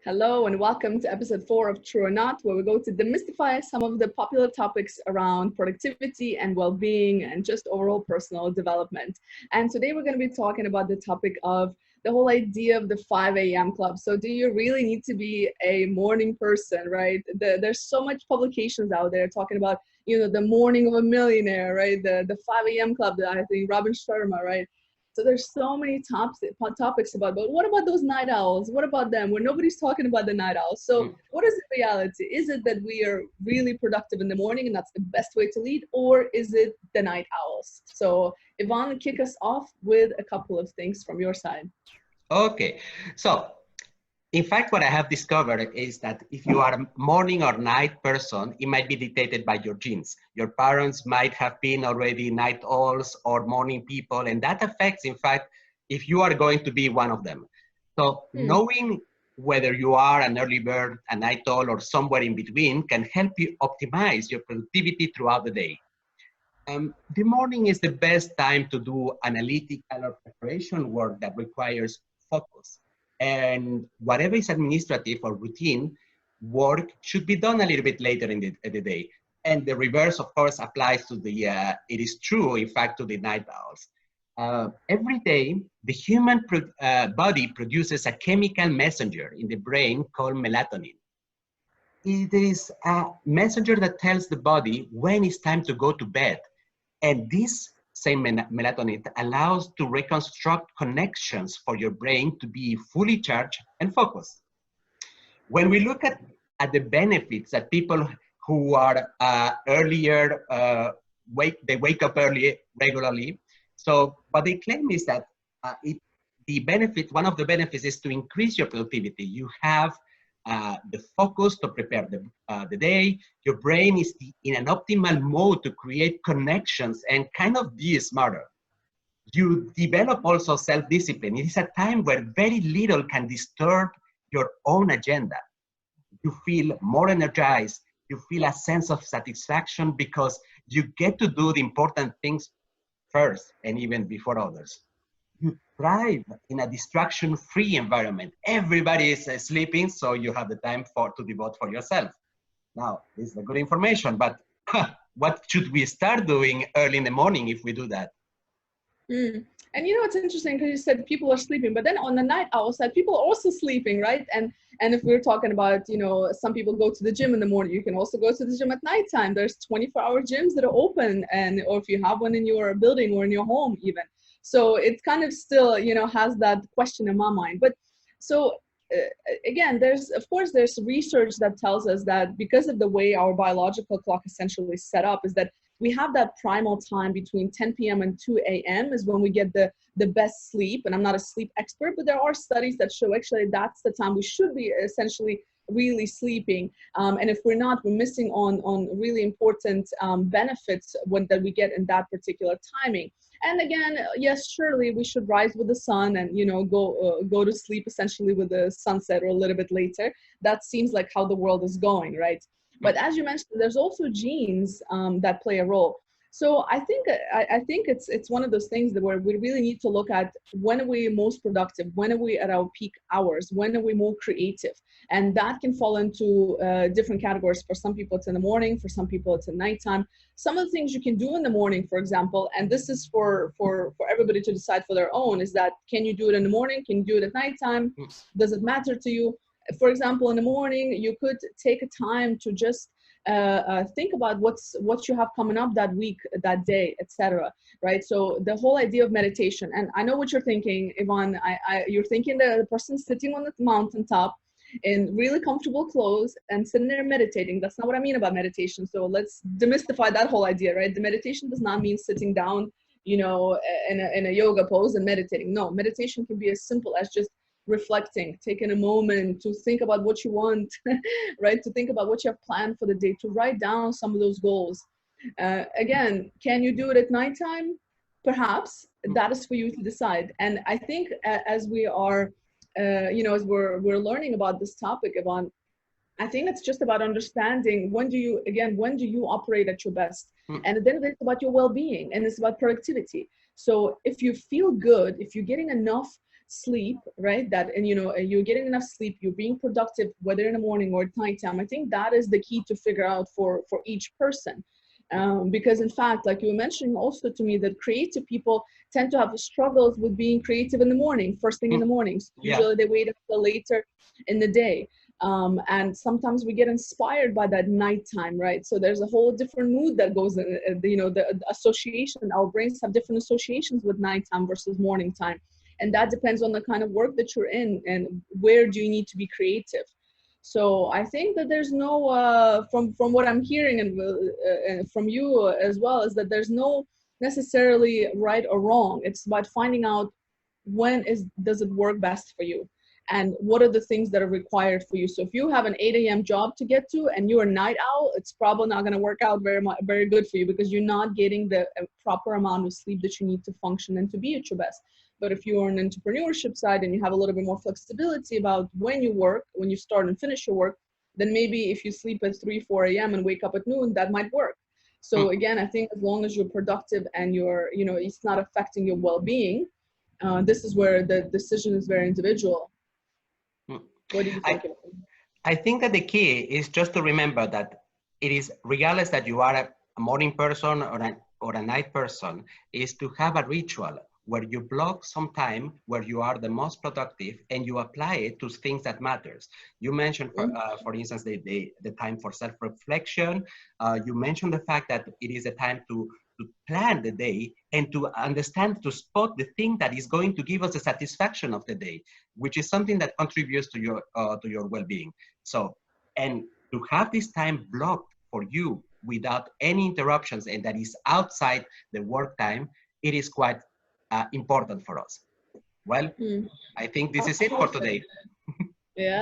Hello and welcome to episode 4 of True or Not, where we go to demystify some of the popular topics around productivity and well-being and just overall personal development. And today we're going to be talking about the topic of the whole idea of the 5 a.m. club. So do you really need to be a morning person, right? There's so much publications out there talking about, the morning of a millionaire, right? The 5 a.m. club, I think Robin Sharma, right? So there's so many topics about, but what about those night owls? What about them? Where nobody's talking about the night owls. So what is the reality? Is it that we are really productive in the morning and that's the best way to lead? Or is it the night owls? So Yvonne, kick us off with a couple of things from your side. Okay, so in fact, what I have discovered is that if you are a morning or night person, it might be dictated by your genes. Your parents might have been already night owls or morning people, and that affects, in fact, if you are going to be one of them. So knowing whether you are an early bird, a night owl, or somewhere in between can help you optimize your productivity throughout the day. The morning is the best time to do analytical or preparation work that requires focus. And whatever is administrative or routine work should be done a little bit later in the day. And the reverse, of course, applies to the, it is true, in fact, to the night owls. Every day, the human body produces a chemical messenger in the brain called melatonin. It is a messenger that tells the body when it's time to go to bed. And this same melatonin allows to reconstruct connections for your brain to be fully charged and focused. When we look at the benefits that people who are earlier, they wake up early regularly. So what they claim is that one of the benefits is to increase your productivity. You have the focus to prepare the day. Your brain is in an optimal mode to create connections and kind of be smarter. You develop also self-discipline. It is a time where very little can disturb your own agenda. You feel more energized. You feel a sense of satisfaction because you get to do the important things first and even before others. You thrive in a distraction-free environment. Everybody is sleeping, so you have the time to devote for yourself. Now, this is the good information, but what should we start doing early in the morning if we do that? And it's interesting because you said people are sleeping, but then on the night owl side, people are also sleeping, right? And if we're talking about, some people go to the gym in the morning, you can also go to the gym at nighttime. There's 24-hour gyms that are open, or if you have one in your building or in your home even. So it kind of still, has that question in my mind. But so again, there's research that tells us that because of the way our biological clock essentially is set up, is that we have that primal time between 10 p.m. and 2 a.m. is when we get the best sleep. And I'm not a sleep expert, but there are studies that show actually that's the time we should be essentially really sleeping. And if we're not, we're missing on really important benefits that we get in that particular timing. And again, yes, surely we should rise with the sun and, go to sleep essentially with the sunset or a little bit later. That seems like how the world is going, right? But as you mentioned, there's also genes that play a role. So I think it's one of those things where we really need to look at when are we most productive, when are we at our peak hours, when are we more creative, and that can fall into different categories. For some people, it's in the morning. For some people, it's at nighttime. Some of the things you can do in the morning, for example, and this is for everybody to decide for their own, is that can you do it in the morning? Can you do it at nighttime? Does it matter to you? For example, in the morning, you could take a time to just think about what you have coming up that week, that day, etc. Right? So the whole idea of meditation, and I know what you're thinking, Yvonne. You're thinking the person sitting on the mountaintop in really comfortable clothes and sitting there meditating. That's not what I mean about meditation. So let's demystify that whole idea, right? The meditation does not mean sitting down, in a yoga pose and meditating. No, meditation can be as simple as just reflecting, taking a moment to think about what you want, right? To think about what you have planned for the day, to write down some of those goals. Again, can you do it at nighttime? Perhaps. That is for you to decide. And I think as we are, as we're learning about this topic, Yvonne, I think it's just about understanding when do you operate at your best? And then it's about your well-being and it's about productivity. So if you feel good, if you're getting enough sleep, right? That, and you know, you're getting enough sleep, you're being productive, whether in the morning or at nighttime. I think that is the key to figure out for each person. Because in fact, like you were mentioning also to me, that creative people tend to have struggles with being creative in the morning, first thing in the morning. So Yeah. usually they wait until later in the day. And sometimes we get inspired by that nighttime, right? So there's a whole different mood that goes in, you know, the association, our brains have different associations with nighttime versus morning time. And that depends on the kind of work that you're in and where do you need to be creative. So I think that there's no, from what I'm hearing and from you as well, is that there's no necessarily right or wrong. It's about finding out does it work best for you, and what are the things that are required for you. So if you have an 8 a.m. job to get to and you're a night owl, it's probably not going to work out very good for you, because you're not getting the proper amount of sleep that you need to function and to be at your best. But if you're on an entrepreneurship side and you have a little bit more flexibility about when you work, when you start and finish your work, then maybe if you sleep at 3, 4 a.m. and wake up at noon, that might work. So again, I think as long as you're productive and you're, you know, it's not affecting your well-being, this is where the decision is very individual. What do you think? I think that the key is just to remember that it is, regardless that you are a morning person or a night person, is to have a ritual where you block some time where you are the most productive and you apply it to things that matters. You mentioned, for instance, the time for self-reflection. You mentioned the fact that it is a time to plan the day and to understand, to spot the thing that is going to give us the satisfaction of the day, which is something that contributes to your well-being. So, and to have this time blocked for you without any interruptions, and that is outside the work time, it is quite important for us. Well, I think this is it for today. Yeah.